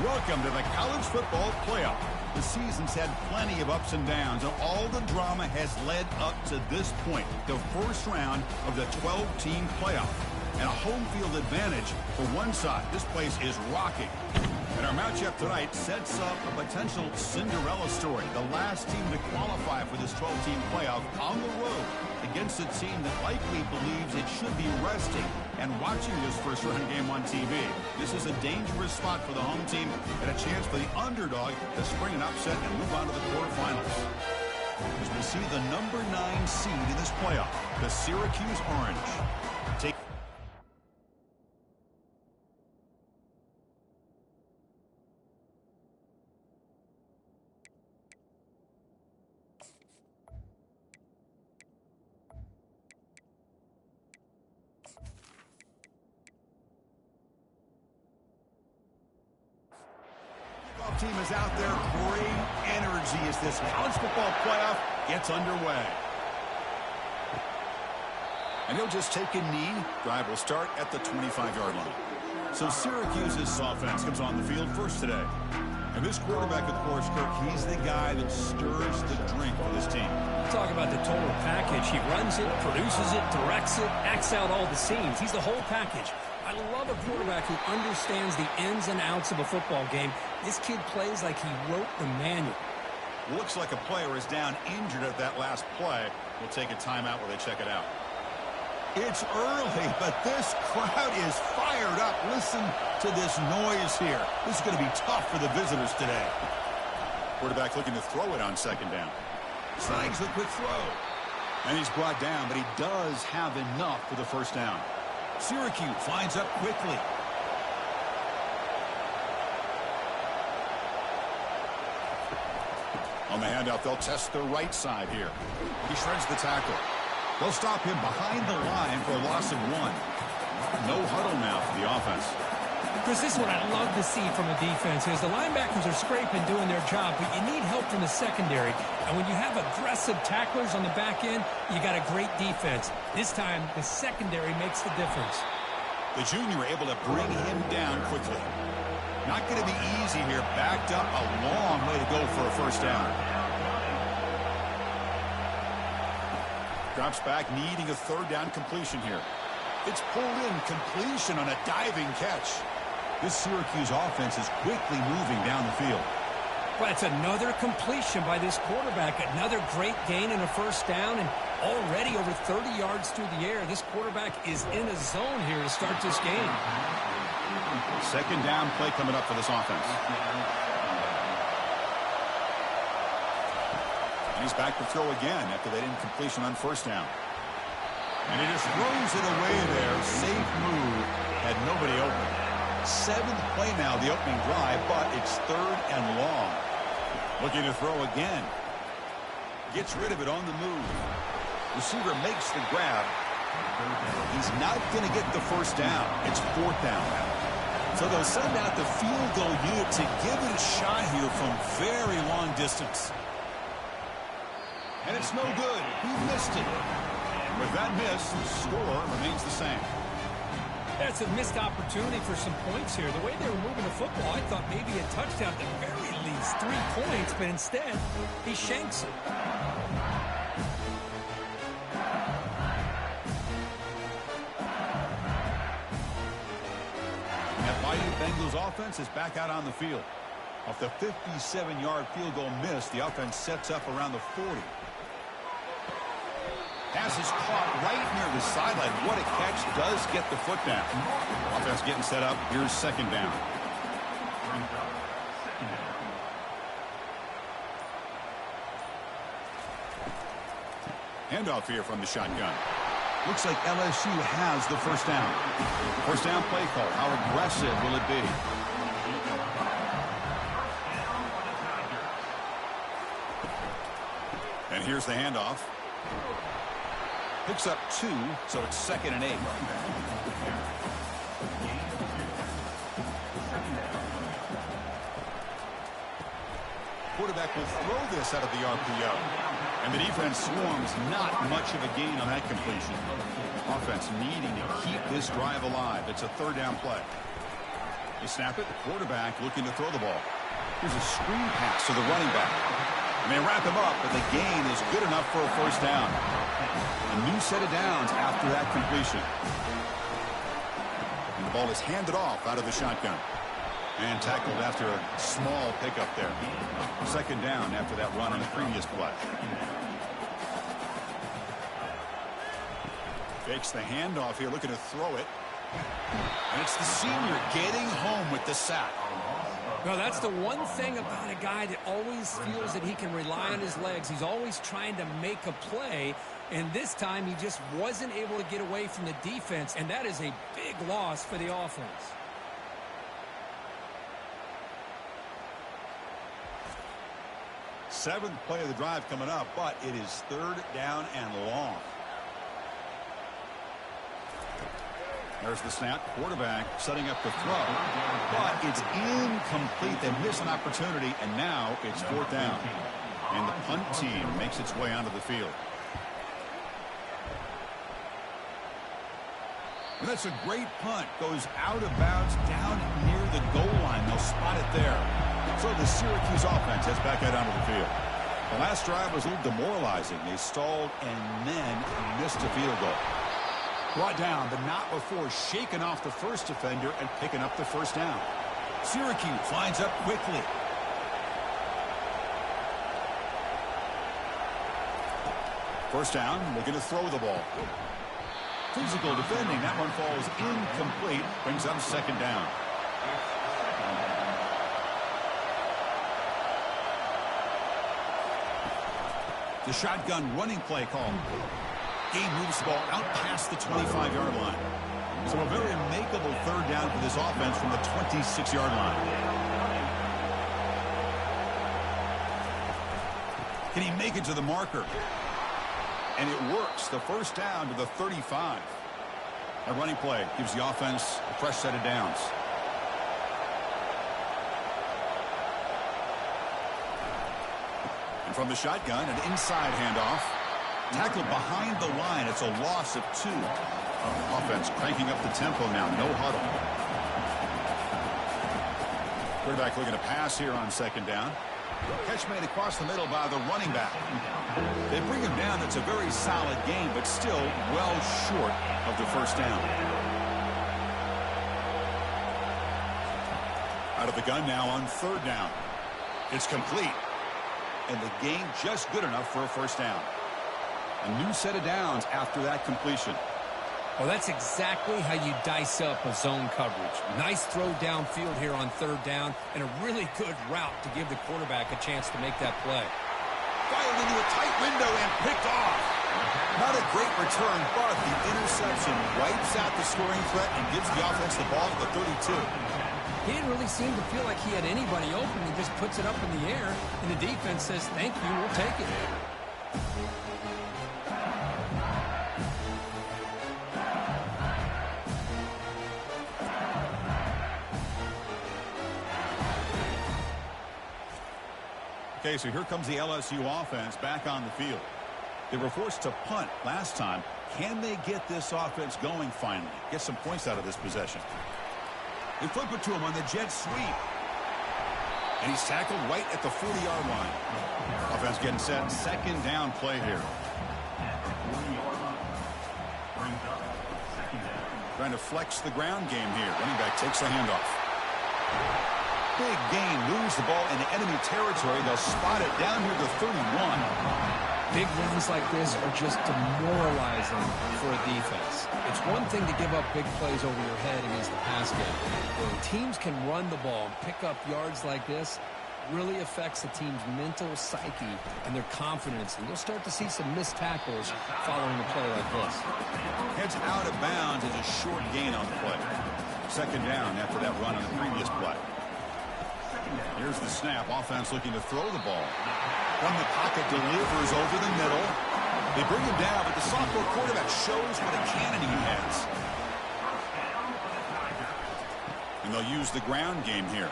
Welcome to the college football playoff. The season's had plenty of ups and downs, and all the drama has led up to this point, the first round of the 12-team playoff. And a home field advantage for one side. This place is rocking. And our matchup tonight sets up a potential Cinderella story. The last team to qualify for this 12-team playoff on the road against a team that likely believes it should be resting and watching this first-round game on TV. This is a dangerous spot for the home team and a chance for the underdog to spring an upset and move on to the quarterfinals. As we see the number 9 seed in this playoff, the Syracuse Orange. Team is out there. Great energy as this college football playoff gets underway. And he'll just take a knee. Drive will start at the 25-yard line. So Syracuse's offense comes on the field first today. And this quarterback, of course, Kirk, he's the guy that stirs the drink for this team. Talk about the total package. He runs it, produces it, directs it, acts out all the seams. He's the whole package. I love a quarterback who understands the ins and outs of a football game. This kid plays like he wrote the manual. Looks like a player is down injured at that last play. We'll take a timeout while they check it out. It's early, but this crowd is fired up. Listen to this noise here. This is going to be tough for the visitors today. Quarterback looking to throw it on second down. Snags the quick throw. And he's brought down, but he does have enough for the first down. Syracuse lines up quickly. On the handout, they'll test the right side here. He shreds the tackle. They'll stop him behind the line for a loss of 1. No huddle now for the offense. Chris, this is what I love to see from a defense is the linebackers are scraping, doing their job, but you need help from the secondary. And when you have aggressive tacklers on the back end, you got a great defense. This time, the secondary makes the difference. The junior able to bring him down quickly. Not going to be easy here. Backed up a long way to go for a first down. Drops back, needing a third down completion here. It's pulled in, completion on a diving catch. This Syracuse offense is quickly moving down the field. Well, it's another completion by this quarterback. Another great gain in a first down, and already over 30 yards through the air. This quarterback is in a zone here to start this game. Second down play coming up for this offense. And he's back to throw again after that incompletion on first down. And he just throws it away there. Safe move. Had nobody open. 7th play now, the opening drive, but it's 3rd and long. Looking to throw again. Gets rid of it on the move. Receiver makes the grab. He's not going to get the first down. It's 4th down. So they'll send out the field goal unit to give it a shot here from very long distance. And it's no good. He missed it. With that miss, the score remains the same. That's a missed opportunity for some points here. The way they were moving the football, I thought maybe a touchdown at the very least. 3 points, but instead, he shanks it. That Bayou Bengals offense is back out on the field. Off the 57-yard field goal miss, the offense sets up around the 40. Pass is caught right near the sideline. What a catch. Does get the foot down. Offense getting set up. Here's second down. Handoff here from the shotgun. Looks like LSU has the first down. First down play call. How aggressive will it be? And here's the handoff. Picks up 2, so it's 2nd and 8. Quarterback will throw this out of the RPO. And the defense swarms, not much of a gain on that completion. Offense needing to keep this drive alive. It's a 3rd down play. They snap it. The quarterback looking to throw the ball. Here's a screen pass to the running back. And they wrap him up, but the gain is good enough for a first down. A new set of downs after that completion. And the ball is handed off out of the shotgun. And tackled after a small pickup there. Second down after that run on the previous play. Fakes the handoff here, looking to throw it. And it's the senior getting home with the sack. Well, that's the one thing about a guy that always feels that he can rely on his legs. He's always trying to make a play, and this time he just wasn't able to get away from the defense, and that is a big loss for the offense. Seventh play of the drive coming up, but it is third down and long. There's the snap. Quarterback setting up the throw. But it's incomplete. They miss an opportunity, and now it's fourth down. And the punt team makes its way onto the field. And that's a great punt. Goes out of bounds down near the goal line. They'll spot it there. So the Syracuse offense heads back out onto the field. The last drive was a little demoralizing. They stalled and then missed a field goal. Brought down, but not before shaking off the first defender and picking up the first down. Syracuse lines up quickly. First down, looking to throw the ball. Physical defending. That one falls incomplete. Brings up second down. The shotgun running play call. Game moves the ball out past the 25-yard line. So a very makeable third down for this offense from the 26-yard line. Can he make it to the marker? And it works. The first down to the 35. A running play gives the offense a fresh set of downs. And from the shotgun, an inside handoff. Tackled behind the line. It's a loss of 2. Offense cranking up the tempo now. No huddle. Quarterback looking to pass here on second down. Catch made across the middle by the running back. They bring him down. It's a very solid game, but still well short of the first down. Out of the gun now on third down. It's complete. And the gain just good enough for a first down. A new set of downs after that completion. Well, that's exactly how you dice up a zone coverage. Nice throw downfield here on third down, and a really good route to give the quarterback a chance to make that play. Fired into a tight window and picked off. Not a great return, but the interception wipes out the scoring threat and gives the offense the ball at the 32. He didn't really seem to feel like he had anybody open. He just puts it up in the air, and the defense says, thank you, we'll take it. Okay, so here comes the LSU offense back on the field. They were forced to punt last time. Can they get this offense going finally? Get some points out of this possession. They flip it to him on the jet sweep. And he's tackled right at the 40-yard line. Offense getting set. Second down play here. Trying to flex the ground game here. Running back takes the handoff. Big gain. Moves the ball into enemy territory. They'll spot it down here to 31. Big runs like this are just demoralizing for a defense. It's one thing to give up big plays over your head against the pass game. When teams can run the ball and pick up yards like this, really affects the team's mental psyche and their confidence. And you'll start to see some missed tackles following a play like this. Heads out of bounds is a short gain on the play. Second down after that run on the previous play. Here's the snap. Offense looking to throw the ball. From the pocket, delivers over the middle. They bring him down, but the sophomore quarterback shows what a cannon he has. And they'll use the ground game here.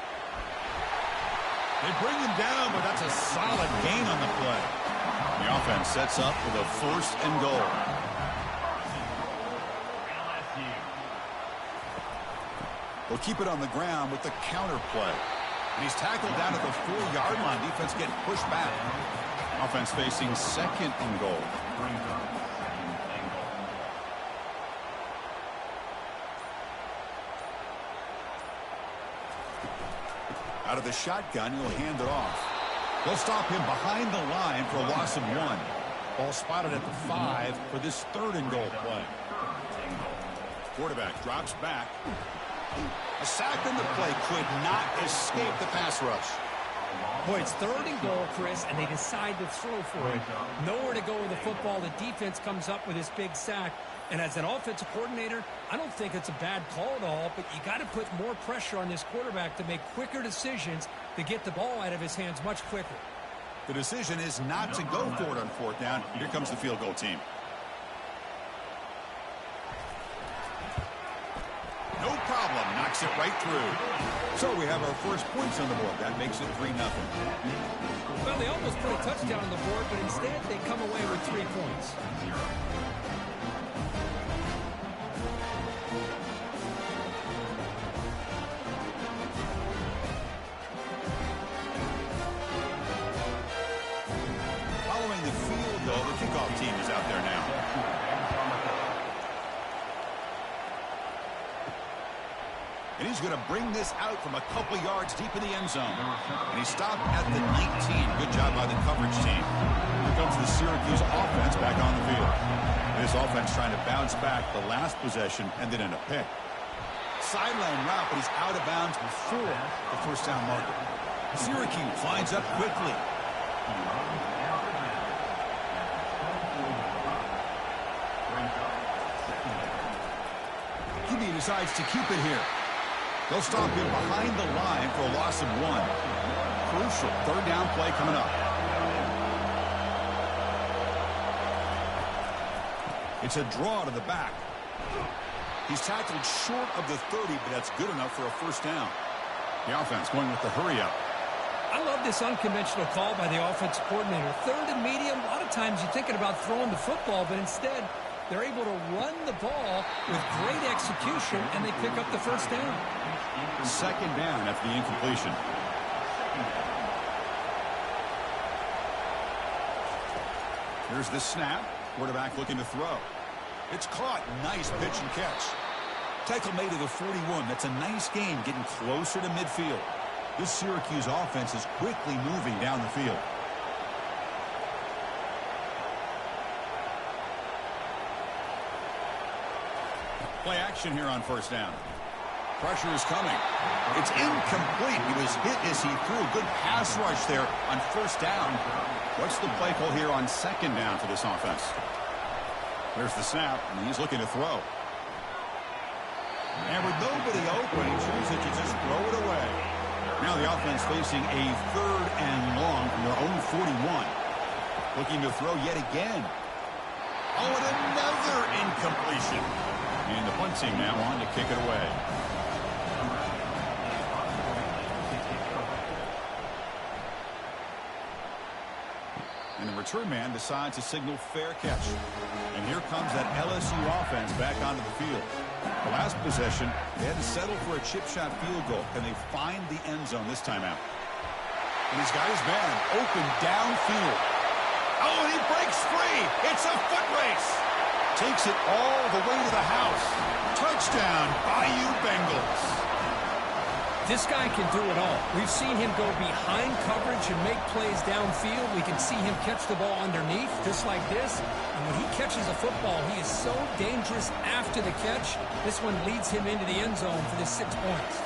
They bring him down, but that's a solid gain on the play. The offense sets up with a first and goal. They'll keep it on the ground with the counter play. And he's tackled down at the 4-yard line. Defense getting pushed back. Offense facing second and goal. Out of the shotgun, he'll hand it off. They'll stop him behind the line for a loss of 1. Ball spotted at the 5 for this third and goal play. Quarterback drops back. A sack in the play could not escape the pass rush. Boy, it's third and goal, Chris, and they decide to throw for it. Nowhere to go with the football. The defense comes up with this big sack. And as an offensive coordinator, I don't think it's a bad call at all, but you got to put more pressure on this quarterback to make quicker decisions to get the ball out of his hands much quicker. The decision is not to go for it on 4th down. Here comes the field goal team. No problem. Knocks it right through. So we have our first points on the board. That makes it 3-0. Well, they almost put a touchdown on the board, but instead they come away with 3 points. Following the field goal, the kickoff team is out there now. And he's going to bring this out from a couple yards deep in the end zone. And he stopped at the 19. Good job by the coverage team. Here comes the Syracuse offense back on the field. This offense trying to bounce back. The last possession ended in a pick. Sideline route, but he's out of bounds before the first down marker. Syracuse lines up quickly. QB decides to keep it here. They'll stop him behind the line for a loss of 1. Crucial third down play coming up. It's a draw to the back. He's tackled short of the 30, but that's good enough for a first down. The offense going with the hurry up. I love this unconventional call by the offensive coordinator. Third and medium, a lot of times you're thinking about throwing the football, but instead they're able to run the ball with great execution, and they pick up the first down. Second down after the incompletion. Here's the snap. Quarterback looking to throw. It's caught. Nice pitch and catch. Tackle made to the 41. That's a nice gain, getting closer to midfield. This Syracuse offense is quickly moving down the field. Play action here on first down. Pressure is coming. It's incomplete. He was hit as he threw. Good pass rush there on first down. What's the play call here on second down for this offense? There's the snap, and he's looking to throw. And with nobody open, he chooses to just throw it away. Now the offense facing a third and long from their own 41. Looking to throw yet again. Oh, and another incompletion. And the punt team now on to kick it away. And the return man decides to signal fair catch. And here comes that LSU offense back onto the field. The last possession, they had to settle for a chip shot field goal. Can they find the end zone this time out? And he's got his man open downfield. Oh, and he breaks free. It's a foot race. Takes it all the way to the house. Touchdown, Bayou Bengals. This guy can do it all. We've seen him go behind coverage and make plays downfield. We can see him catch the ball underneath, just like this. And when he catches a football, he is so dangerous after the catch. This one leads him into the end zone for the 6 points.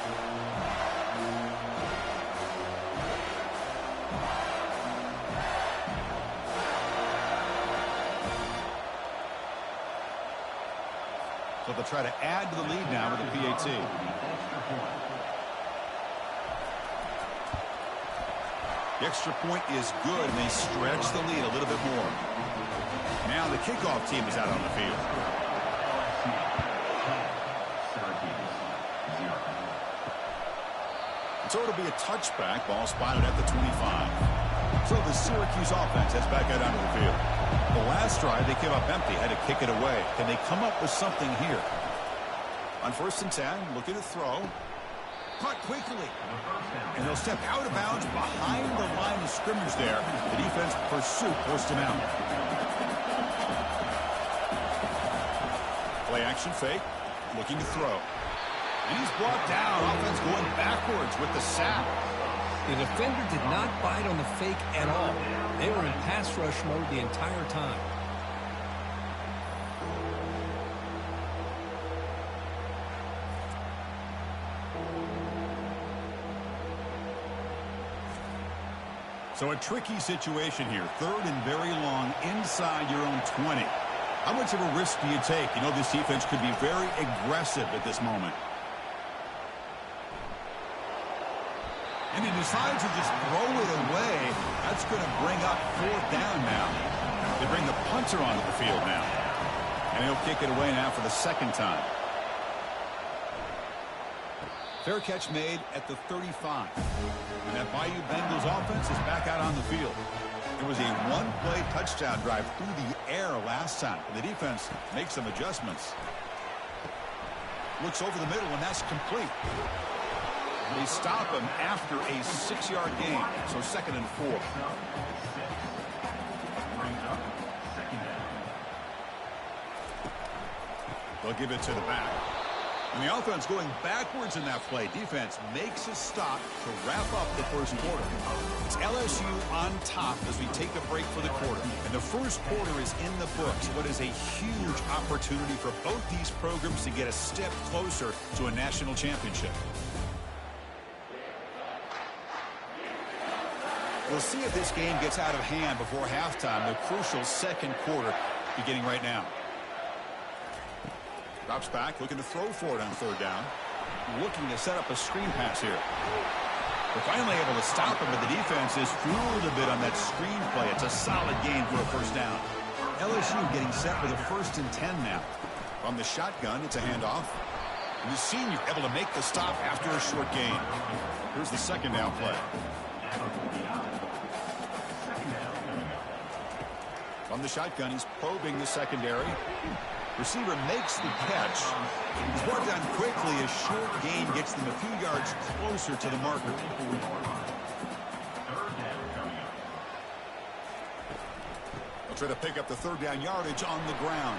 So they'll try to add to the lead now with a PAT. The extra point is good, and they stretch the lead a little bit more. Now the kickoff team is out on the field. So it'll be a touchback. Ball spotted at the 25. So the Syracuse offense heads back out onto the field. The last drive, they came up empty, had to kick it away. Can they come up with something here? On 1st and 10, looking to throw. caught quickly. And they'll step out of bounds behind the line of scrimmage there. The defense pursuit forced him out. Play action fake. Looking to throw. And he's brought down. Offense going backwards with the sack. The defender did not bite on the fake at all. They were in pass rush mode the entire time. So a tricky situation here. 3rd and very long inside your own 20. How much of a risk do you take? You know, this defense could be very aggressive at this moment. And he decides to just throw it away. That's going to bring up 4th down now. They bring the punter onto the field now. And he'll kick it away now for the 2nd time. Fair catch made at the 35. And that Bayou Bengals offense is back out on the field. It was a one-play touchdown drive through the air last time. And the defense makes some adjustments. Looks over the middle, and that's complete. They stop him after a 6-yard gain. So 2nd and 4. They'll give it to the back. And the offense going backwards in that play. Defense makes a stop to wrap up the first quarter. It's LSU on top as we take a break for the quarter. And the first quarter is in the books. What is a huge opportunity for both these programs to get a step closer to a national championship. We'll see if this game gets out of hand before halftime. The crucial 2nd quarter beginning right now. Drops back, looking to throw for it on 3rd down. Looking to set up a screen pass here. They're finally able to stop him, but the defense is fooled a bit on that screen play. It's a solid gain for a 1st down. LSU getting set with a 1st and 10 now. From the shotgun, it's a handoff. And the senior able to make the stop after a short gain. Here's the 2nd down play. From the shotgun, he's probing the secondary. Receiver makes the catch. He's brought down quickly. A short gain gets them a few yards closer to the marker. They'll try to pick up the 3rd down yardage on the ground.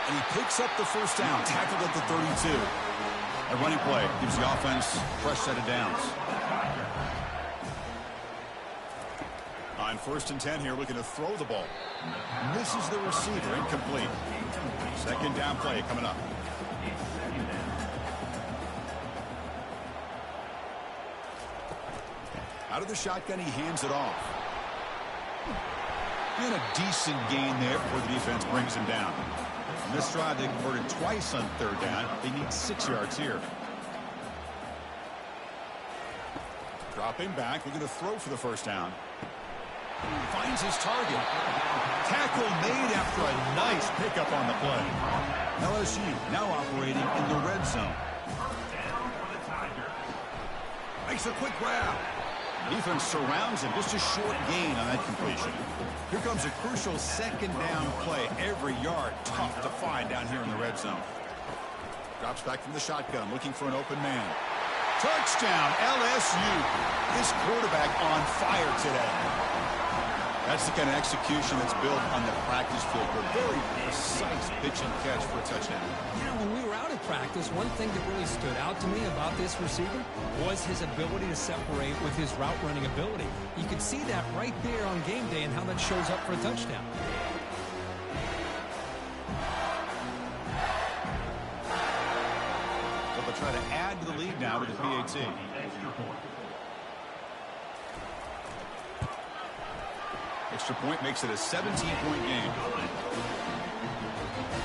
And he picks up the 1st down, tackled at the 32. A running play gives the offense a fresh set of downs. On 1st and 10 here, looking to throw the ball. Misses the receiver, incomplete. 2nd down play coming up. Out of the shotgun, he hands it off. And a decent gain there before the defense brings him down. On this drive, they converted twice on 3rd down. They need 6 yards here. Dropping back, looking to throw for the 1st down. Finds his target. Tackle made after a nice pickup on the play. LSU now operating in the red zone. Makes a quick grab. Defense surrounds him. Just a short gain on that completion. Here comes a crucial 2nd down play. Every yard tough to find down here in the red zone. Drops back from the shotgun, looking for an open man. Touchdown, LSU. This quarterback on fire today. That's the kind of execution that's built on the practice field. A very precise pitch and catch for a touchdown. Yeah, when we were out at practice, one thing that really stood out to me about this receiver was his ability to separate with his route running ability. You could see that right there on game day and how that shows up for a touchdown. So they'll try to add to the lead now with the PAT. Extra point makes it a 17-point game.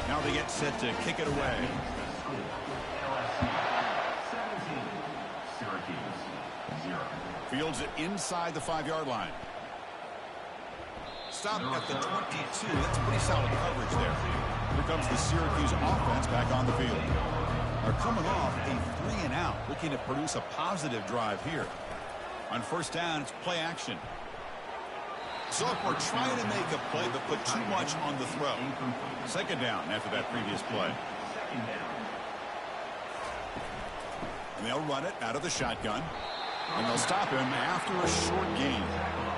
Now they get set to kick it away. Fields it inside the 5-yard line. Stop at the 22. That's pretty solid coverage there. Here comes the Syracuse offense back on the field. They're coming off a 3-and-out, looking to produce a positive drive here. On 1st down, it's play action. Sophomore trying to make a play, but put too much on the throw. 2nd down after that previous play. And they'll run it out of the shotgun. And they'll stop him after a short gain.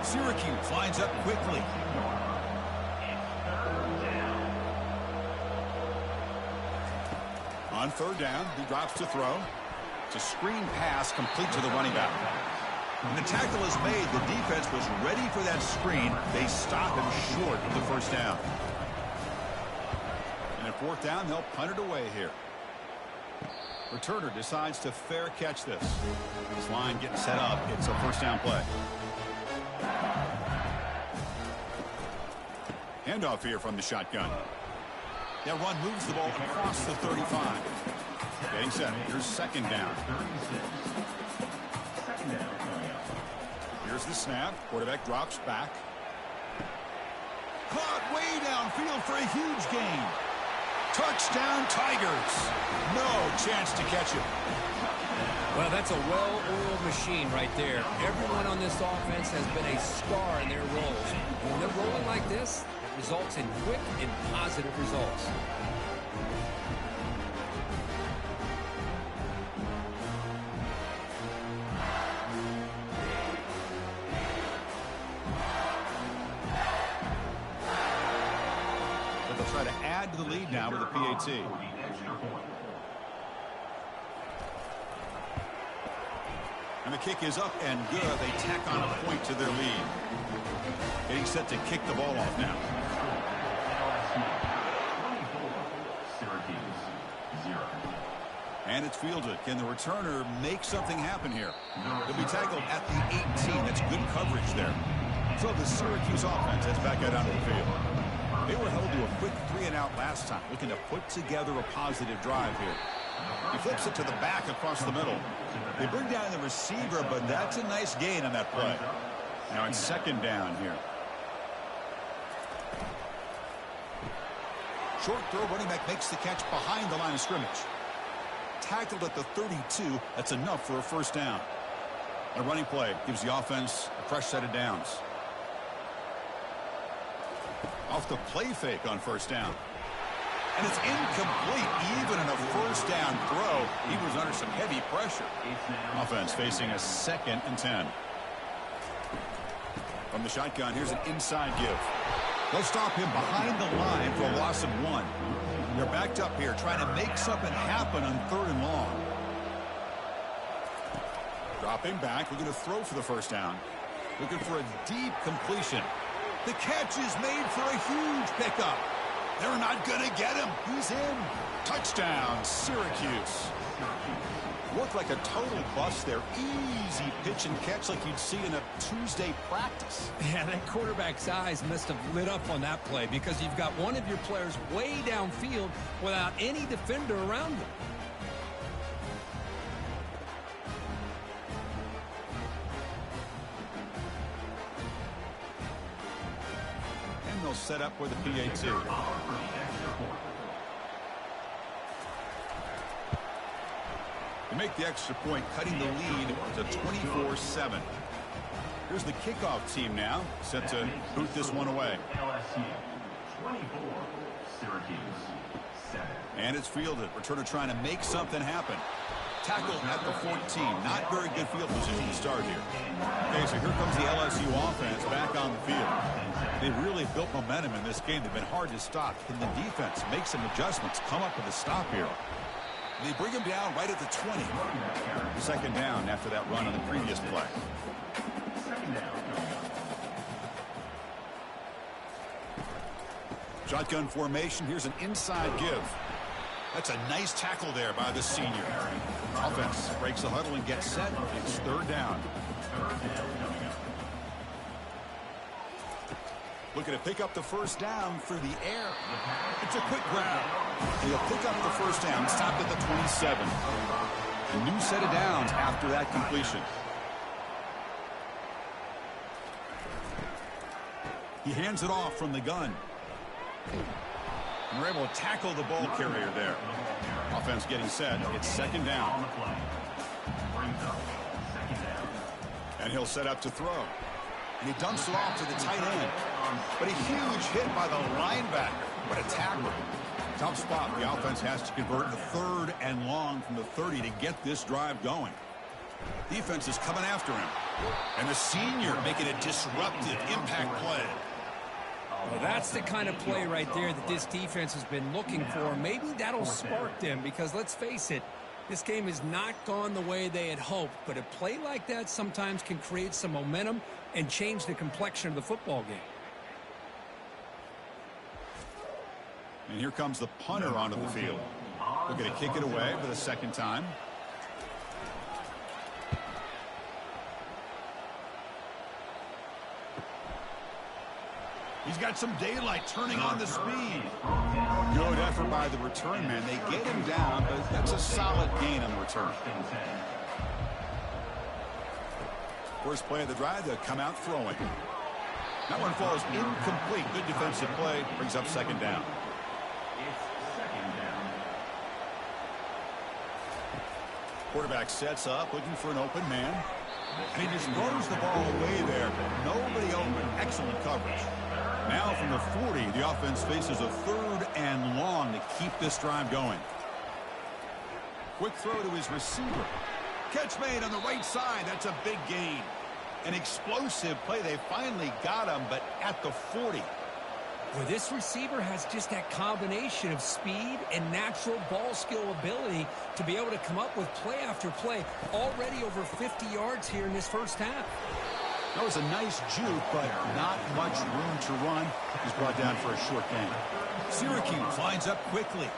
Syracuse lines up quickly. On third down, he drops to throw. It's a screen pass complete to the running back. When the tackle is made, the defense was ready for that screen. They stop him short of the first down. And at fourth down, they'll punt it away here. Returner decides to fair catch this. This line getting set up. It's a first down play. Handoff here from the shotgun. That run moves the ball across the 35. Getting set. Here's second down. Here's the snap. Quarterback drops back. Caught way downfield for a huge gain. Touchdown, Tigers. No chance to catch it. Well, that's a well-oiled machine right there. Everyone on this offense has been a star in their roles. When they're rolling like this, it results in quick and positive results. But they'll try to add to the lead now with a PAT. And the kick is up and good. They tack on a point to their lead. Getting set to kick the ball off now. And it's fielded. Can the returner make something happen here? He'll be tackled at the 18. That's good coverage there. So the Syracuse offense heads back out onto the field. They were held to a quick 3-and-out last time, looking to put together a positive drive here. He flips it to the back across the middle. They bring down the receiver, but that's a nice gain on that play. Now it's second down here. Short throw, running back makes the catch behind the line of scrimmage. Tackled at the 32, that's enough for a first down. A running play gives the offense a fresh set of downs. Off the play fake on first down. And it's incomplete. Even in a first down throw, he was under some heavy pressure. Offense facing a 2nd and 10. From the shotgun, here's an inside give. They'll stop him behind the line for a loss of 1. They're backed up here trying to make something happen on 3rd and long. Dropping back, looking to throw for the first down. Looking for a deep completion. The catch is made for a huge pickup. They're not going to get him. He's in. Touchdown, Syracuse. Looked like a total bust there. Easy pitch and catch like you'd see in a Tuesday practice. Yeah, that quarterback's eyes must have lit up on that play because you've got one of your players way downfield without any defender around him. And they'll set up with a PA2. To make the extra point, cutting the lead to 24-7. Here's the kickoff team now, set to boot this one away. LSU 24, Syracuse 7. And it's fielded. Returner trying to make something happen. Tackled at the 14. Not very good field position to start here. Okay, so here comes the LSU offense back on the field. They've really built momentum in this game. They've been hard to stop. Can the defense make some adjustments, come up with a stop here? They bring him down right at the 20. Second down after that run on the previous play. Shotgun formation. Here's an inside give. That's a nice tackle there by the senior. Offense breaks the huddle and gets set. It's 3rd down. Looking to pick up the first down through the air. It's a quick grab. He'll pick up the first down, stopped at the 27. A new set of downs after that completion. He hands it off from the gun. And we're able to tackle the ball carrier there. Offense getting set. It's 2nd down. And he'll set up to throw. And he dumps it off to the tight end. But a huge hit by the linebacker. What a tackle. Tough spot. The offense has to convert a 3rd and long from the 30 to get this drive going. Defense is coming after him. And the senior making a disruptive impact play. Well, that's the kind of play right there that this defense has been looking for. Maybe that'll spark them because, let's face it, this game has not gone the way they had hoped. But a play like that sometimes can create some momentum and change the complexion of the football game. And here comes the punter onto the field. We're going to kick it away for the 2nd time. He's got some daylight turning on the speed. Good effort by the return man. They get him down, but that's a solid gain on the return. First play of the drive, they'll come out throwing. That one falls incomplete. Good defensive play. Brings up 2nd down. Quarterback sets up, looking for an open man. And he just throws the ball away there. Nobody open. Excellent coverage. Now from the 40, the offense faces a 3rd and long to keep this drive going. Quick throw to his receiver. Catch made on the right side. That's a big gain. An explosive play. They finally got him, but at the 40. Well, this receiver has just that combination of speed and natural ball skill ability to be able to come up with play after play. Already over 50 yards here in this first half. That was a nice juke, but not much room to run. He's brought down for a short gain. Syracuse lines up quickly.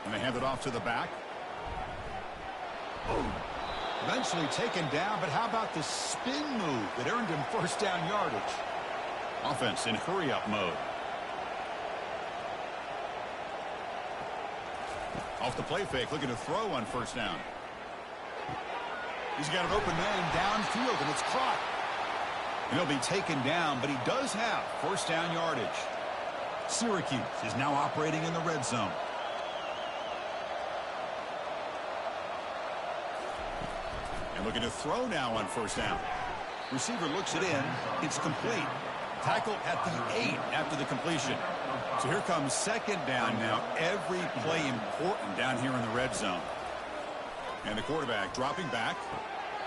And they hand it off to the back. Eventually taken down, but how about the spin move that earned him 1st down yardage? Offense in hurry-up mode. Off the play fake, looking to throw on 1st down. He's got an open man downfield, and it's caught. And he'll be taken down, but he does have 1st down yardage. Syracuse is now operating in the red zone. And looking to throw now on 1st down. Receiver looks it in. It's complete. Tackle at the 8 after the completion. So here comes 2nd down now. Every play important down here in the red zone. And the quarterback dropping back.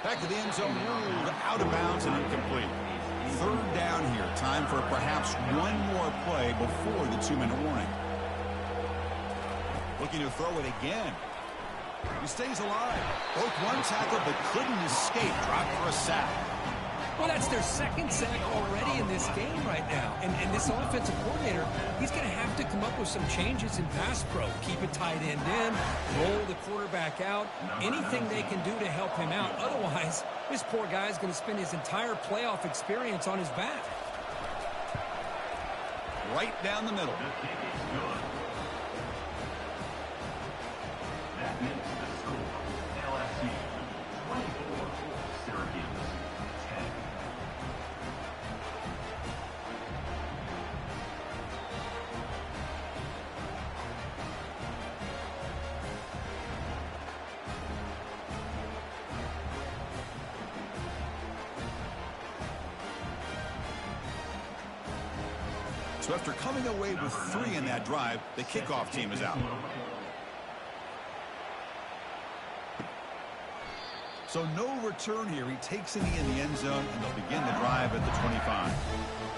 Back to the end zone. Ruled out of bounds and incomplete. 3rd down here. Time for perhaps one more play before the 2-minute warning. Looking to throw it again. He stays alive. Broke one tackle but couldn't escape. Dropped for a sack. Well, that's their 2nd sack already in this game right now. And this offensive coordinator, he's going to have to come up with some changes in pass pro. Keep a tight end in, roll the quarterback out, anything they can do to help him out. Otherwise, this poor guy is going to spend his entire playoff experience on his back. Right down the middle. That makes the score LSU 24, Syracuse 10. So after coming away with 3 in that drive, the kickoff team is out. So no return here. He takes it in the end zone, and they'll begin the drive at the 25.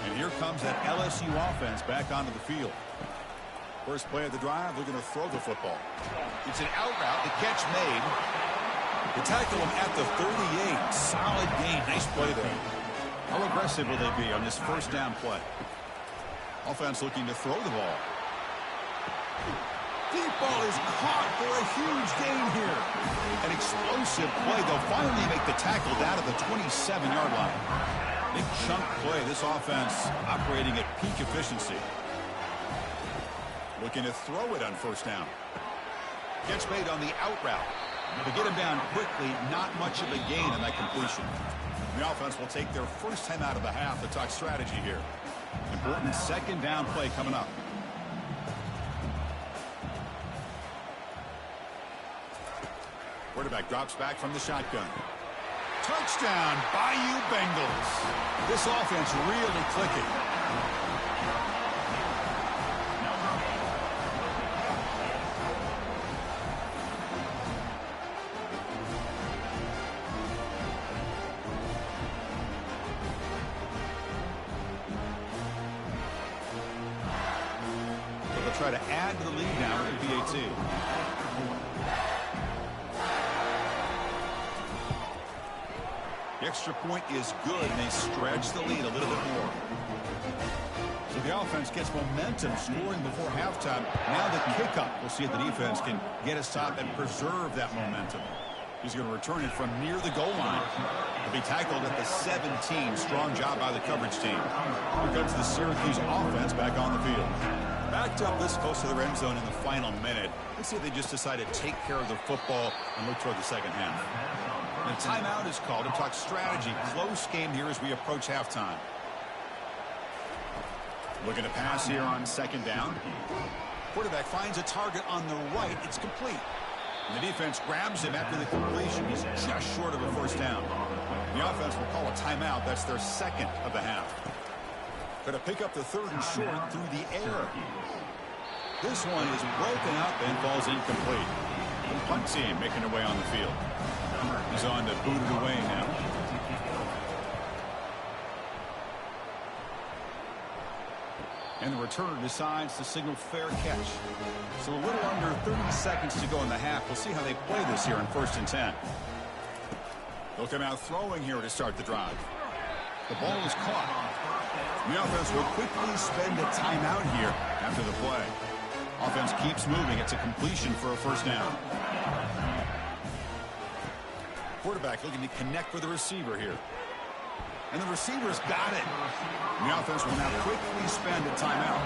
And here comes that LSU offense back onto the field. First play of the drive, they're going to throw the football. It's an out route. The catch made. They tackle him at the 38. Solid gain. Nice play there. How aggressive will they be on this 1st down play? Offense looking to throw the ball. Deep ball is caught for a huge gain here. An explosive play. They'll finally make the tackle down to the 27-yard line. Big chunk play. This offense operating at peak efficiency. Looking to throw it on 1st down. Catch made on the out route. To get him down quickly, not much of a gain on that completion. The offense will take their first time out of the half to talk strategy here. Important 2nd down play coming up. Quarterback drops back from the shotgun. Touchdown, Bayou Bengals. This offense really clicking. try to add to the lead now with the PAT. The extra point is good, and they stretch the lead a little bit more. So the offense gets momentum, scoring before halftime. Now the kickoff. We'll see if the defense can get a stop and preserve that momentum. He's going to return it from near the goal line. He'll be tackled at the 17. Strong job by the coverage team. Here comes the Syracuse offense back on the field. Backed up this close to the end zone in the final minute. Let's see if they just decide to take care of the football and look toward the second half. And a timeout is called to talk strategy. Close game here as we approach halftime. Looking to pass here on second down. Quarterback finds a target on the right. It's complete. And the defense grabs him after the completion. He's just short of a first down. The offense will call a timeout. That's their second of the half. Going to pick up the third and short through the air. This one is broken up and falls incomplete. The punt team making their way on the field. He's on to boot it away now. And the returner decides to signal fair catch. So a little under 30 seconds to go in the half. We'll see how they play this here in 1st and 10. They'll come out throwing here to start the drive. The ball is caught. The offense will quickly spend a timeout here after the play. Offense keeps moving. It's a completion for a first down. Quarterback looking to connect with the receiver here. And the receiver's got it. The offense will now quickly spend a timeout.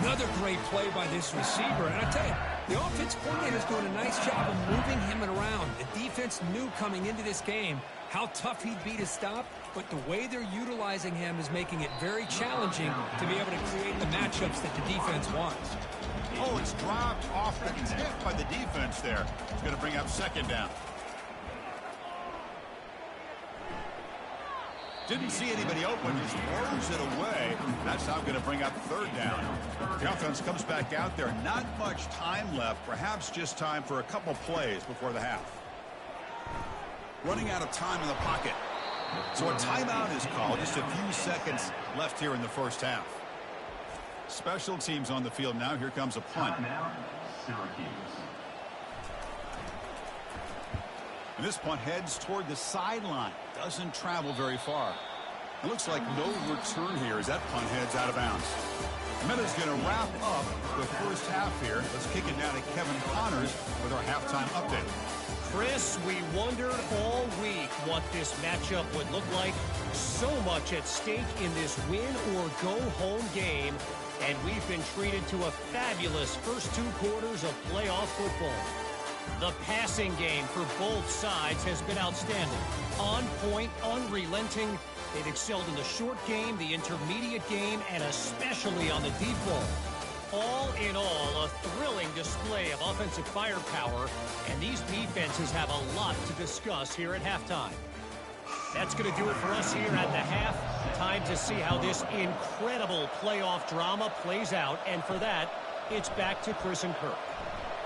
Another great play by this receiver. And I tell you, the offense coordinator is doing a nice job of moving him around. The defense knew coming into this game how tough he'd be to stop, but the way they're utilizing him is making it very challenging to be able to create the matchups that the defense wants. Oh, it's dropped off the tip by the defense there. It's going to bring up second down. Didn't see anybody open, just throws it away. That's now going to bring up third down. The offense comes back out there. Not much time left, perhaps just time for a couple plays before the half. Running out of time in the pocket. So a timeout is called. Just a few seconds left here in the first half. Special teams on the field now. Here comes a punt. And this punt heads toward the sideline. Doesn't travel very far. It looks like no return here as that punt heads out of bounds. Meta's going to wrap up the first half here. Let's kick it down to Kevin Connors with our halftime update. Chris, we wondered all week what this matchup would look like. So much at stake in this win or go home game. And we've been treated to a fabulous first 2 quarters of playoff football. The passing game for both sides has been outstanding. On point, unrelenting. They've excelled in the short game, the intermediate game, and especially on the deep ball. All in all, a thrilling display of offensive firepower, and these defenses have a lot to discuss here at halftime. That's going to do it for us here at the half. Time to see how this incredible playoff drama plays out, and for that, it's back to Chris and Kirk.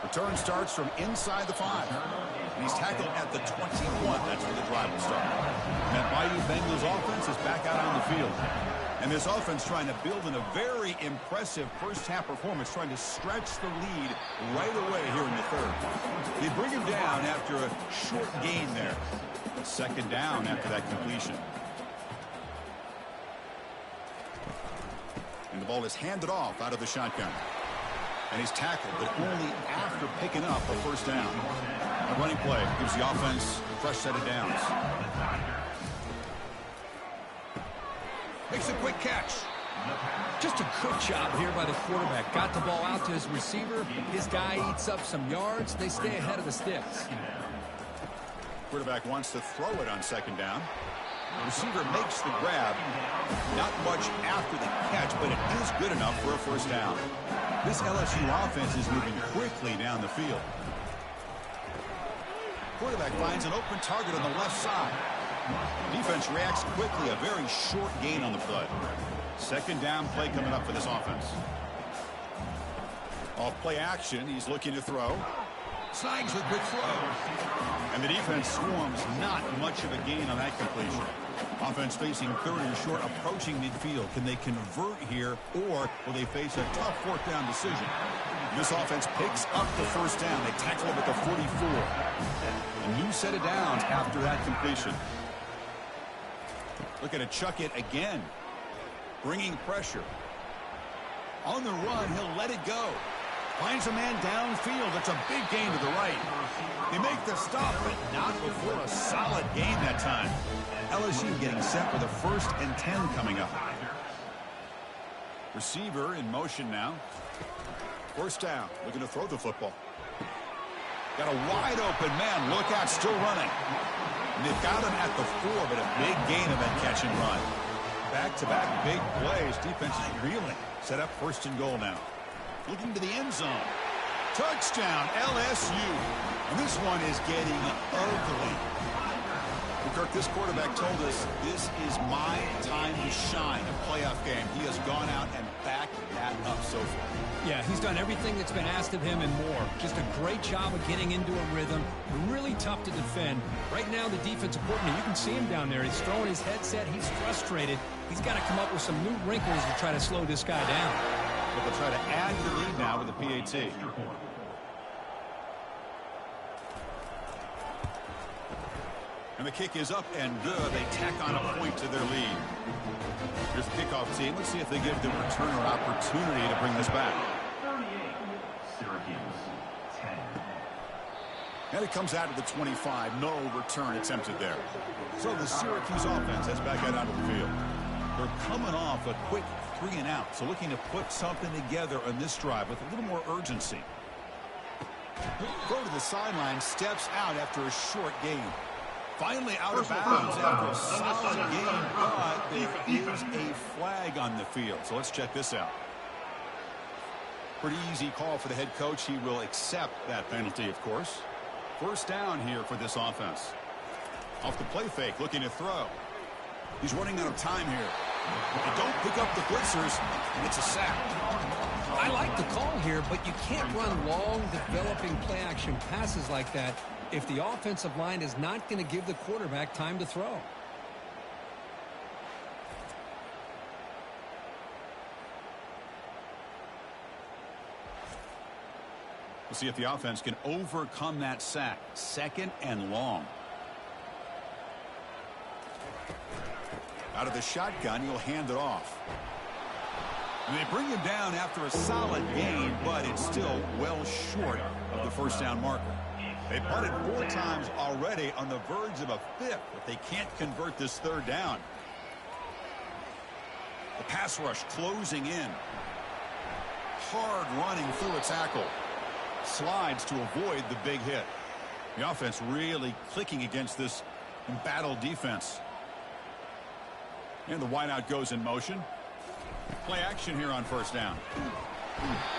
Return starts from inside the 5. And he's tackled at the 21. That's where the drive will start. And that Bayou Bengals offense is back out on the field. And this offense trying to build in a very impressive first-half performance, trying to stretch the lead right away here in the third. They bring him down after a short gain there. Second down after that completion. And the ball is handed off out of the shotgun. And he's tackled, but only after picking up a first down. A running play gives the offense a fresh set of downs. Makes a quick catch. Just a good job here by the quarterback. Got the ball out to his receiver. His guy eats up some yards. They stay ahead of the sticks. Quarterback wants to throw it on second down. The receiver makes the grab. Not much after the catch, but it is good enough for a first down. This LSU offense is moving quickly down the field. Quarterback finds an open target on the left side. Defense reacts quickly. A very short gain on the play. Second down play coming up for this offense. Off play action. He's looking to throw. Snags the quick throw. And the defense swarms. Not much of a gain on that completion. Offense facing third and short, approaching midfield. Can they convert here, or will they face a tough fourth down decision? This offense picks up the first down. They tackle it at the 44. A new set of downs after that completion. Looking to chuck it again. Bringing pressure. On the run, he'll let it go. Finds a man downfield. It's a big gain to the right. They make the stop, but not before a solid gain that time. LSU getting set for the 1st and 10 coming up. Receiver in motion now. First down, looking to throw the football. Got a wide open man. Look out, still running. And they've got him at the 4, but a big gain of that catch and run. Back-to-back big plays. Defense is reeling. Set up 1st and goal now. Looking to the end zone. Touchdown, LSU. And this one is getting ugly. Kirk, this quarterback told us this is my time to shine, a playoff game. He has gone out and backed that up so far. Yeah, he's done everything that's been asked of him and more. Just a great job of getting into a rhythm. Really tough to defend. Right now, the defensive coordinator, you can see him down there. He's throwing his headset. He's frustrated. He's got to come up with some new wrinkles to try to slow this guy down. But they'll try to add to the lead now with the PAT. And the kick is up and good. They tack on a point to their lead. Here's the kickoff team. Let's see if they give the returner opportunity to bring this back. 38, Syracuse, 10. And it comes out of the 25. No return attempted there. So the Syracuse offense has back out onto the field. They're coming off a quick 3 and out. So looking to put something together on this drive with a little more urgency. Throw to the sideline. Steps out after a short gain. Finally out of bounds after a solid game, but there is a flag on the field. So let's check this out. Pretty easy call for the head coach. He will accept that penalty, of course. First down here for this offense. Off the play fake, looking to throw. He's running out of time here. They don't pick up the blitzers, and it's a sack. I like the call here, but you can't run long, developing play-action passes like that if the offensive line is not going to give the quarterback time to throw. We'll see if the offense can overcome that sack. 2nd and long. Out of the shotgun, he'll hand it off. And they bring him down after a solid gain, but it's still well short of the first down marker. They punted 4 times already, on the verge of a 5th, but they can't convert this 3rd down. The pass rush closing in. Hard running through a tackle. Slides to avoid the big hit. The offense really clicking against this embattled defense. And the wideout goes in motion. Play action here on first down.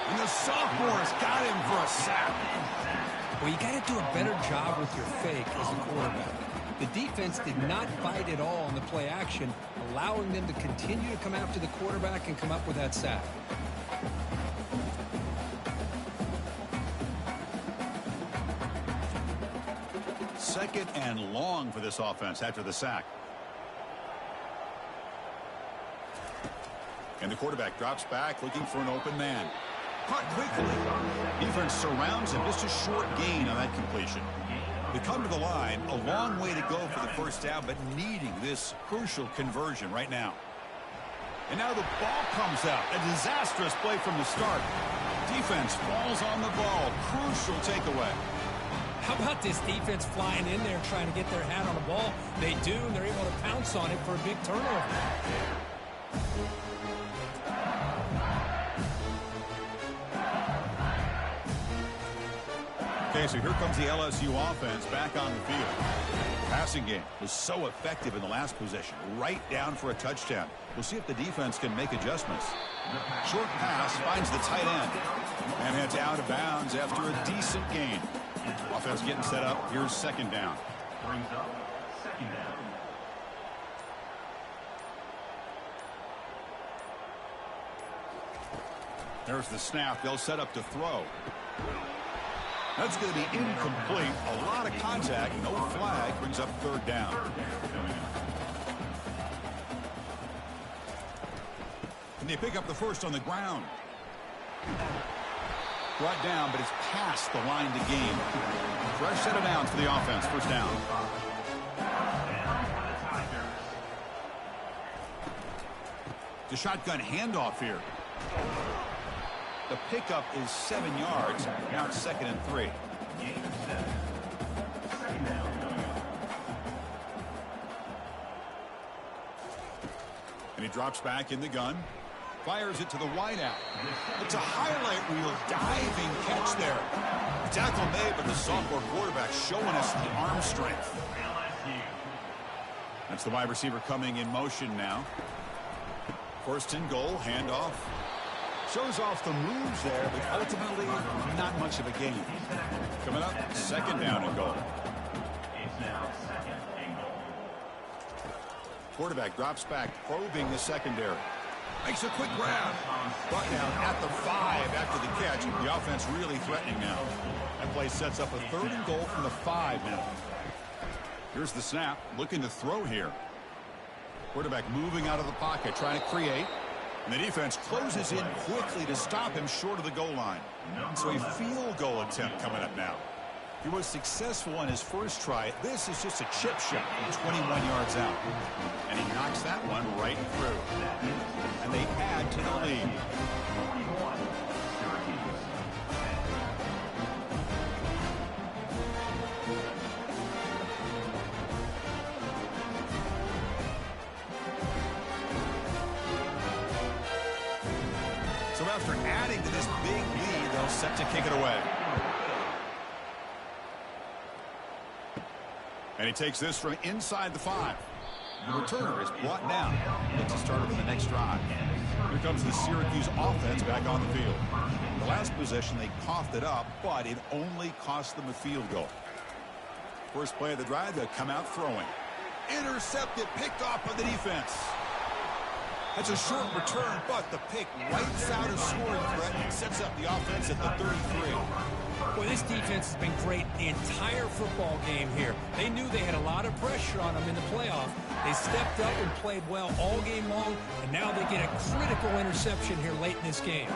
And the sophomore's got him for a sack. Well, you got to do a better job with your fake as a quarterback. The defense did not fight at all in the play action, allowing them to continue to come after the quarterback and come up with that sack. Second and long for this offense after the sack. And the quarterback drops back, looking for an open man. Caught quickly. Defense surrounds him. Just a short gain on that completion. They come to the line. A long way to go for the first down, but needing this crucial conversion right now. And now the ball comes out. A disastrous play from the start. Defense falls on the ball. Crucial takeaway. How about this defense flying in there trying to get their hat on the ball? They do, and they're able to pounce on it for a big turnover. Okay, so here comes the LSU offense back on the field. Passing game was so effective in the last possession. Right down for a touchdown. We'll see if the defense can make adjustments. Short pass finds the tight end. And heads out of bounds after a decent gain. Offense getting set up. Here's second down. Brings up second down. There's the snap. They'll set up to throw. That's going to be incomplete. A lot of contact. No flag. Brings up third down. And they pick up the first on the ground. Brought down, but it's past the line to gain. Fresh set of downs for the offense. First down. The shotgun handoff here. The pickup is 7 yards. Now it's 2nd and 3. And he drops back in the gun. Fires it to the wideout. It's a highlight reel diving catch there. Tackle made, but the sophomore quarterback showing us the arm strength. That's the wide receiver coming in motion now. First and goal, handoff. Shows off the moves there, but ultimately not much of a gain. Coming up, 2nd down and goal. It's now 2nd and goal. Quarterback drops back, probing the secondary. Makes a quick grab. Brought down at the 5 after the catch. The offense really threatening now. That play sets up a 3rd and goal from the 5 now. Here's the snap. Looking to throw here. Quarterback moving out of the pocket, trying to create. And the defense closes in quickly to stop him short of the goal line. So a field goal attempt coming up now. He was successful on his first try. This is just a chip shot from 21 yards out. And he knocks that one right through. And they add to the lead. So after adding to this big lead, they'll set to kick it away. And he takes this from inside the 5. The returner is brought down. Looks to start with the next drive. Here comes the Syracuse offense back on the field. The last possession, they coughed it up, but it only cost them a field goal. First play of the drive, they'll come out throwing. Intercepted, picked off by the defense. That's a short return, but the pick wipes out a scoring threat and sets up the offense at the 33. Boy, this defense has been great the entire football game here. They knew they had a lot of pressure on them in the playoff. They stepped up and played well all game long, and now they get a critical interception here late in this game.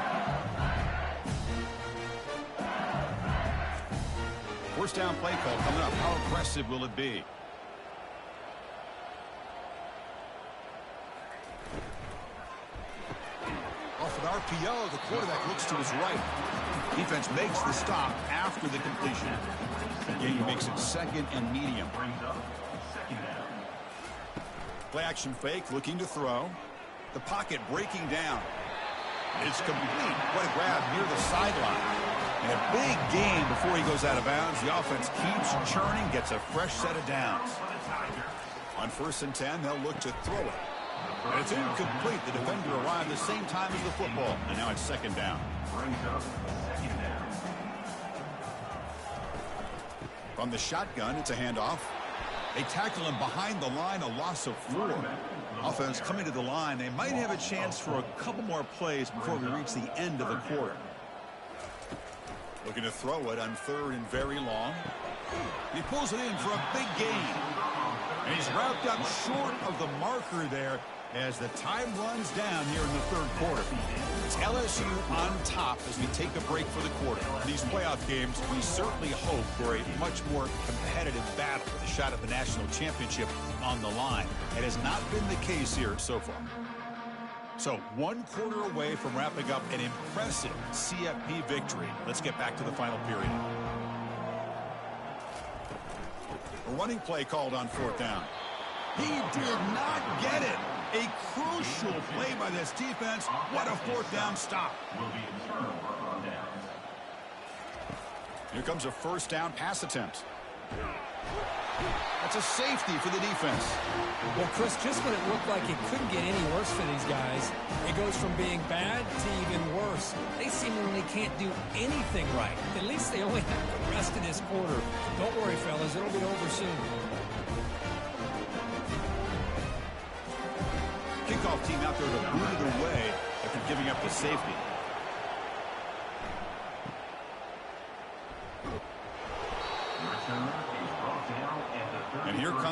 First down play call coming up. How aggressive will it be? Off an RPO, the quarterback looks to his right. Defense makes the stop after the completion. Again, makes it 2nd and medium. Play action fake, looking to throw. The pocket breaking down. It's complete. What a grab near the sideline. And a big gain before he goes out of bounds. The offense keeps churning, gets a fresh set of downs. On 1st and 10, they'll look to throw it. And it's incomplete. The defender arrived the same time as the football. And now it's 2nd down. From the shotgun, it's a handoff. They tackle him behind the line, a loss of 4. Offense coming to the line. They might have a chance for a couple more plays before we reach the end of the quarter. Looking to throw it on 3rd and very long. He pulls it in for a big gain. And he's wrapped up short of the marker there as the time runs down here in the 3rd quarter. It's LSU on top as we take a break for the quarter. In these playoff games, we certainly hope for a much more competitive battle with a shot at the national championship on the line. It has not been the case here so far. So 1 quarter away from wrapping up an impressive CFP victory. Let's get back to the final period. A running play called on 4th down. He did not get it. A crucial play by this defense. What a 4th down stop. Here comes a 1st down pass attempt. That's a safety for the defense. Well, Chris, just when it looked like it couldn't get any worse for these guys, it goes from being bad to even worse. They seemingly can't do anything right. At least they only have the rest of this quarter. Don't worry, fellas. It'll be over soon. Kickoff team out there to boot it away after giving up the safety.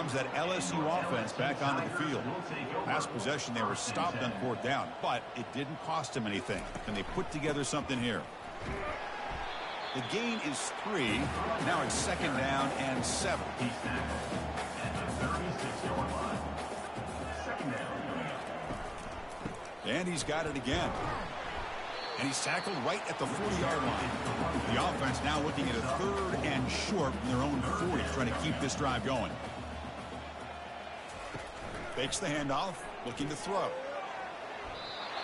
comes that LSU offense back onto the field. Last possession, they were stopped on 4th down, but it didn't cost them anything. Can they put together something here? The gain is 3. Now it's 2nd down and 7. And he's got it again. And he's tackled right at the 40-yard line. The offense now looking at a 3rd and short from their own 40, trying to keep this drive going. Fakes the handoff, looking to throw.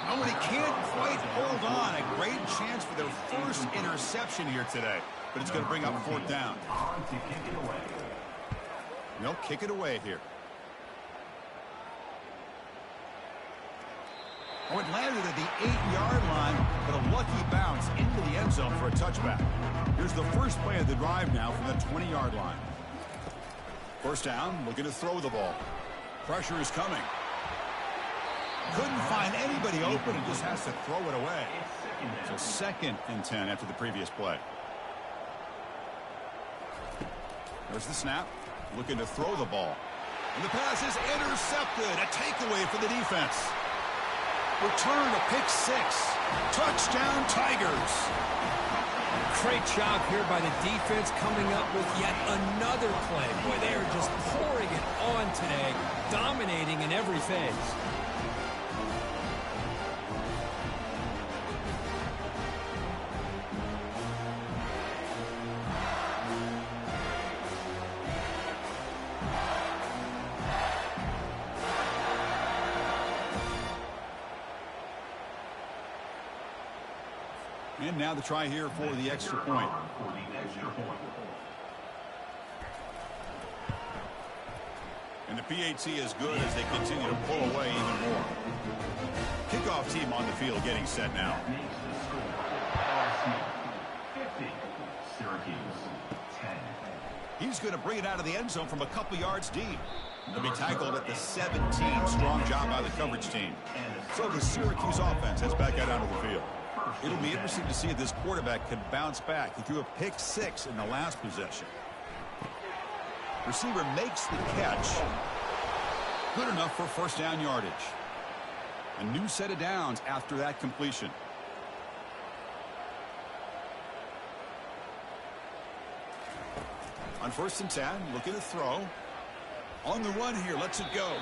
Oh, and he can't quite hold on. A great chance for their first interception here today. But it's going to bring up 4th down. They'll kick it away here. Oh, it landed at the 8-yard line, but a lucky bounce into the end zone for a touchback. Here's the first play of the drive now from the 20-yard line. 1st down, looking to throw the ball. Pressure is coming. Couldn't find anybody open and just has to throw it away. So 2nd and 10 after the previous play. There's the snap. Looking to throw the ball. And the pass is intercepted. A takeaway for the defense. Return to pick 6. Touchdown, Tigers. Great job here by the defense coming up with yet another play. Boy, they are just pouring it on today, dominating in every phase. And now the try here for the extra point. And the PAT is good as they continue to pull away even more. Kickoff team on the field getting set now. LSU 50, Syracuse 10. He's going to bring it out of the end zone from a couple yards deep. He'll be tackled at the 17. Strong job by the coverage team. So the Syracuse offense heads back out onto the field. It'll be interesting to see if this quarterback can bounce back. He threw a pick 6 in the last possession. Receiver makes the catch. Good enough for 1st down yardage. A new set of downs after that completion. On 1st and 10, looking to throw. On the run here, lets it go.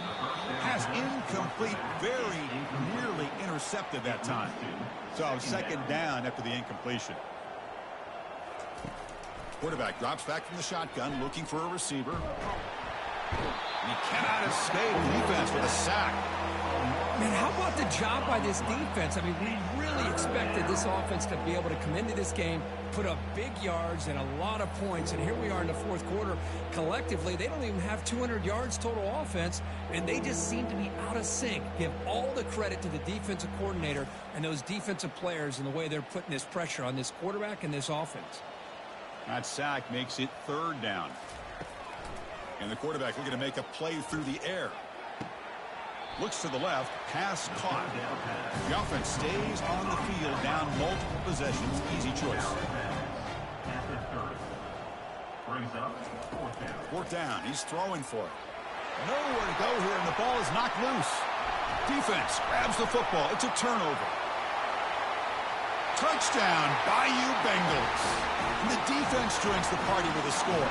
Pass incomplete, very nearly intercepted that time. So 2nd down after the incompletion. Quarterback drops back from the shotgun, looking for a receiver. And he cannot escape defense with a sack. Man, how about the job by this defense? I mean, we really expected this offense to be able to come into this game, put up big yards and a lot of points, and here we are in the 4th quarter. Collectively, they don't even have 200 yards total offense, and they just seem to be out of sync. Give all the credit to the defensive coordinator and those defensive players in the way they're putting this pressure on this quarterback and this offense. That sack makes it 3rd down. And the quarterback looking to make a play through the air. Looks to the left, pass caught. The offense stays on the field, down multiple possessions. Easy choice. Brings up 4th down. 4th down, he's throwing for it. Nowhere to go here, and the ball is knocked loose. Defense grabs the football. It's a turnover. Touchdown, Bayou Bengals. And the defense joins the party with a score.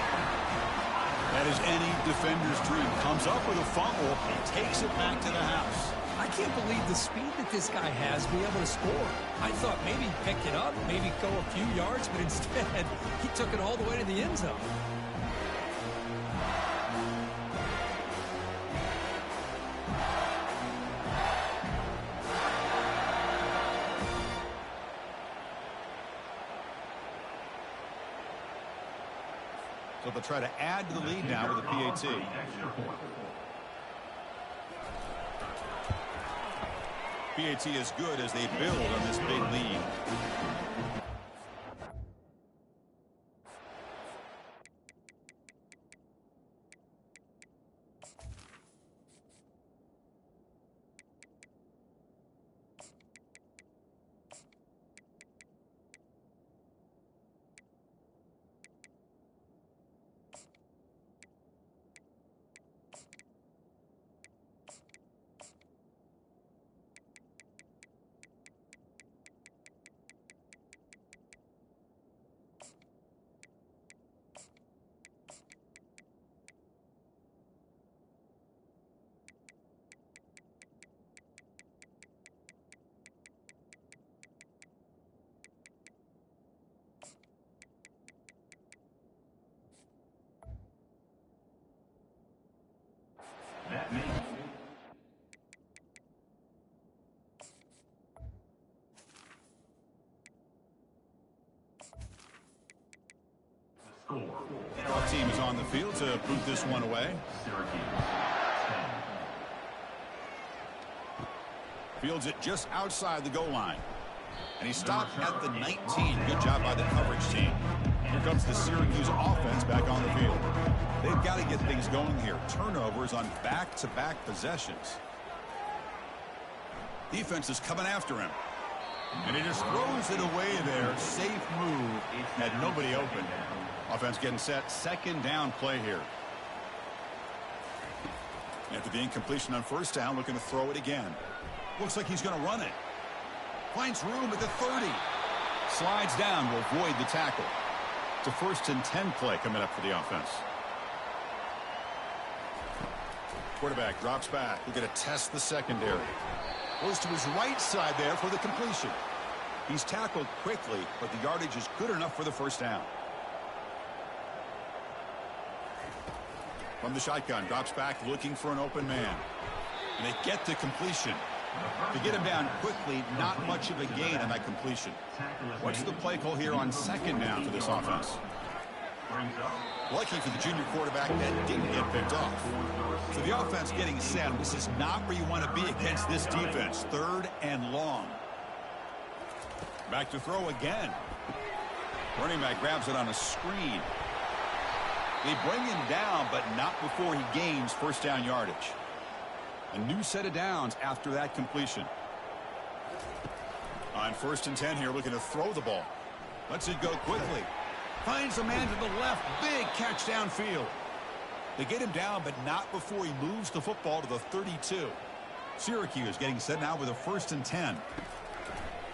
That is any defender's dream. Comes up with a fumble and takes it back to the house. I can't believe the speed that this guy has to be able to score. I thought maybe he'd pick it up, maybe go a few yards, but instead he took it all the way to the end zone. So they'll try to add to the lead now with the PAT. PAT is good as they build on this big lead. Score. Our team is on the field to boot this one away. Syracuse 10. Fields it just outside the goal line. And he stopped at the 19. Good job by the coverage team. Here comes the Syracuse offense back on the field. They've got to get things going here. Turnovers on back-to-back possessions. Defense is coming after him. And he just throws it away there. Safe move. Had nobody open. Offense getting set. Second down play here. After the incompletion on first down, looking to throw it again. Looks like he's going to run it. Finds room at the 30. Slides down, will avoid the tackle. It's a 1st and 10 play coming up for the offense. Quarterback drops back. We're going to test the secondary. Goes to his right side there for the completion. He's tackled quickly, but the yardage is good enough for the first down. From the shotgun, drops back looking for an open man. And they get the completion. To get him down quickly, not much of a gain on that completion. What's the play call here on second down for this offense? Lucky for the junior quarterback that didn't get picked off. So the offense getting set. This is not where you want to be against this defense. 3rd and long. Back to throw again. Running back grabs it on a screen. They bring him down, but not before he gains first down yardage. A new set of downs after that completion. On 1st and 10 here, looking to throw the ball. Lets it go quickly. Finds a man to the left. Big catch downfield. They get him down, but not before he moves the football to the 32. Syracuse getting set now with a 1st and 10.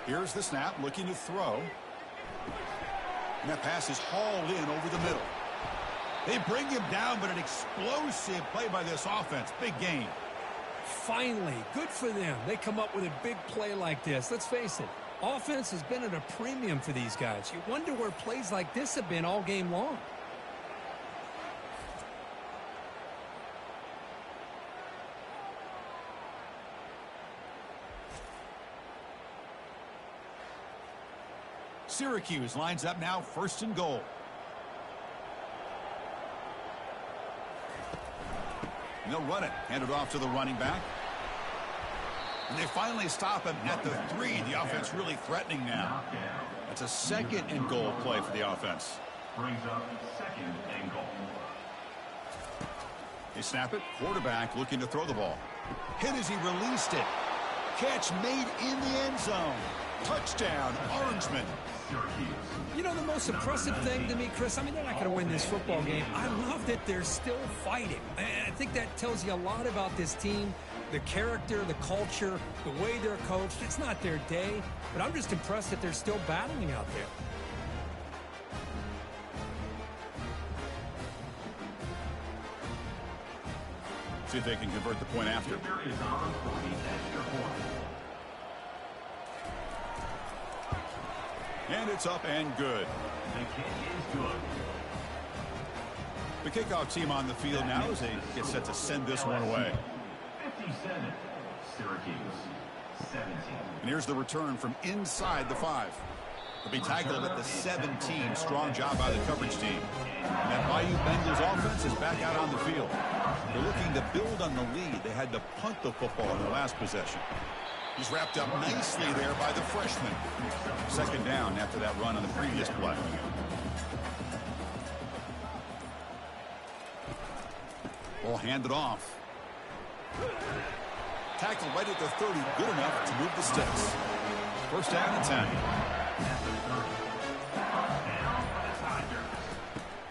Here's the snap, looking to throw. And that pass is hauled in over the middle. They bring him down, but an explosive play by this offense. Big gain. Finally, good for them. They come up with a big play like this. Let's face it, offense has been at a premium for these guys. You wonder where plays like this have been all game long. Syracuse lines up now, 1st and goal. And they'll run it. Hand it off to the running back. And they finally stop him at the 3. The offense really threatening now. That's a 2nd and goal play for the offense. Brings up 2nd and goal. They snap it. Quarterback looking to throw the ball. Hit as he released it. Catch made in the end zone. Touchdown, Orangeman. You know the most impressive thing to me, Chris? I mean, they're not going to win this football game. I love that they're still fighting. And I think that tells you a lot about this team, the character, the culture, the way they're coached. It's not their day, but I'm just impressed that they're still battling out there. See if they can convert the point after. There is on for the extra point. And it's up and good. The kick is good. The kickoff team on the field now as they get set to send this one away. 57. Syracuse 17. And here's the return from inside the 5. They'll be tackled at the 17. Strong job by the coverage team. And that Bayou Bengals offense is back out on the field. They're looking to build on the lead. They had to punt the football in the last possession. He's wrapped up nicely there by the freshman. 2nd down after that run on the previous play. Ball handed off. Tackled right at the 30. Good enough to move the sticks. 1st down and 10.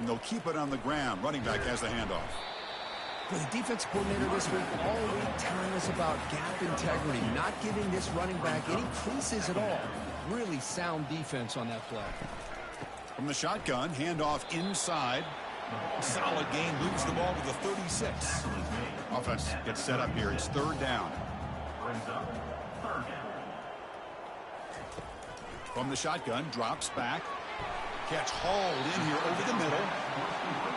And they'll keep it on the ground. Running back has the handoff. For the defense coordinator this week, all week telling us about gap integrity, not giving this running back any creases at all. Really sound defense on that play. From the shotgun, handoff inside. Solid gain, moves the ball to the 36. Offense gets set up here. It's 3rd down. Brings up 3rd down. From the shotgun, drops back. Catch hauled in here over the middle.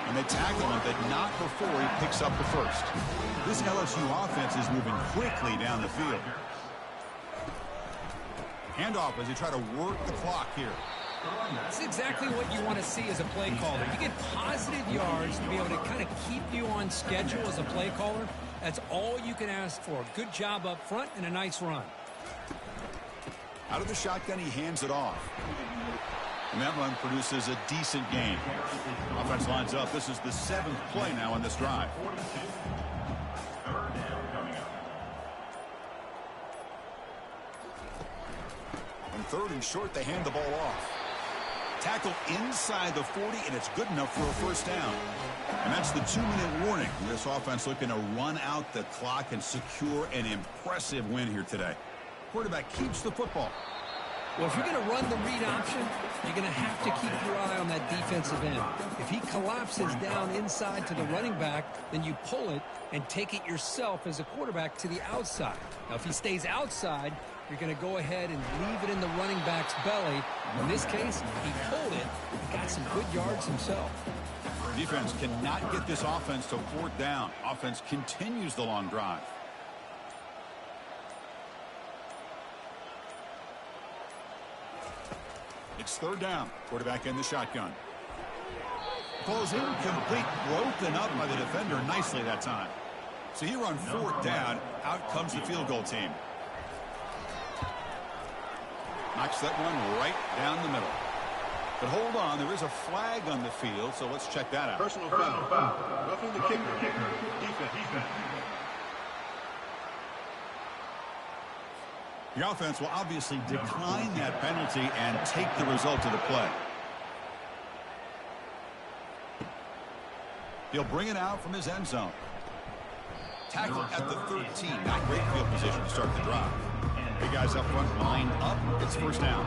And they tackle him, but not before he picks up the 1st. This LSU offense is moving quickly down the field. Handoff as they try to work the clock here. That's exactly what you want to see as a play caller. You get positive yards to be able to kind of keep you on schedule as a play caller. That's all you can ask for. Good job up front and a nice run. Out of the shotgun, he hands it off. And that run produces a decent gain. Offense lines up. This is the 7th play now on this drive. On 3rd and short, they hand the ball off. Tackle inside the 40, and it's good enough for a first down. And that's the 2-minute warning. This offense looking to run out the clock and secure an impressive win here today. Quarterback keeps the football. Well, if you're going to run the read option, you're going to have to keep your eye on that defensive end. If he collapses down inside to the running back, then you pull it and take it yourself as a quarterback to the outside. Now, if he stays outside, you're going to go ahead and leave it in the running back's belly. In this case, he pulled it and got some good yards himself. Defense cannot get this offense to 4th down. Offense continues the long drive. It's 3rd down. Quarterback in the shotgun. Falls incomplete. Broken up by the defender nicely that time. So here on 4th down, out comes the field goal team. Knocks that one right down the middle. But hold on, there is a flag on the field, so let's check that out. Personal foul. Roughing the kicker. Defense. The offense will obviously decline that penalty and take the result of the play. He'll bring it out from his end zone. Tackle at the 13. Not great field position to start the drive. Big guys up front lined up. It's first down.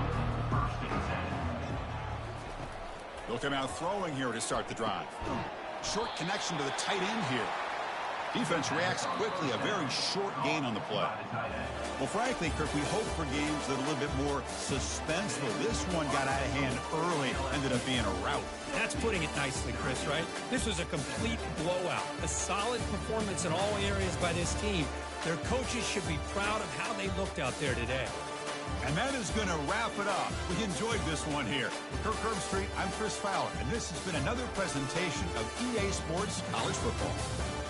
They'll come out throwing here to start the drive. Short connection to the tight end here. Defense reacts quickly. A very short gain on the play. Well, frankly, Kirk, we hope for games that are a little bit more suspenseful. This one got out of hand early. Ended up being a rout. That's putting it nicely, Chris, right? This was a complete blowout. A solid performance in all areas by this team. Their coaches should be proud of how they looked out there today. And that is going to wrap it up. We enjoyed this one here. Kirk Herbstreit, I'm Chris Fowler, and this has been another presentation of EA Sports College Football.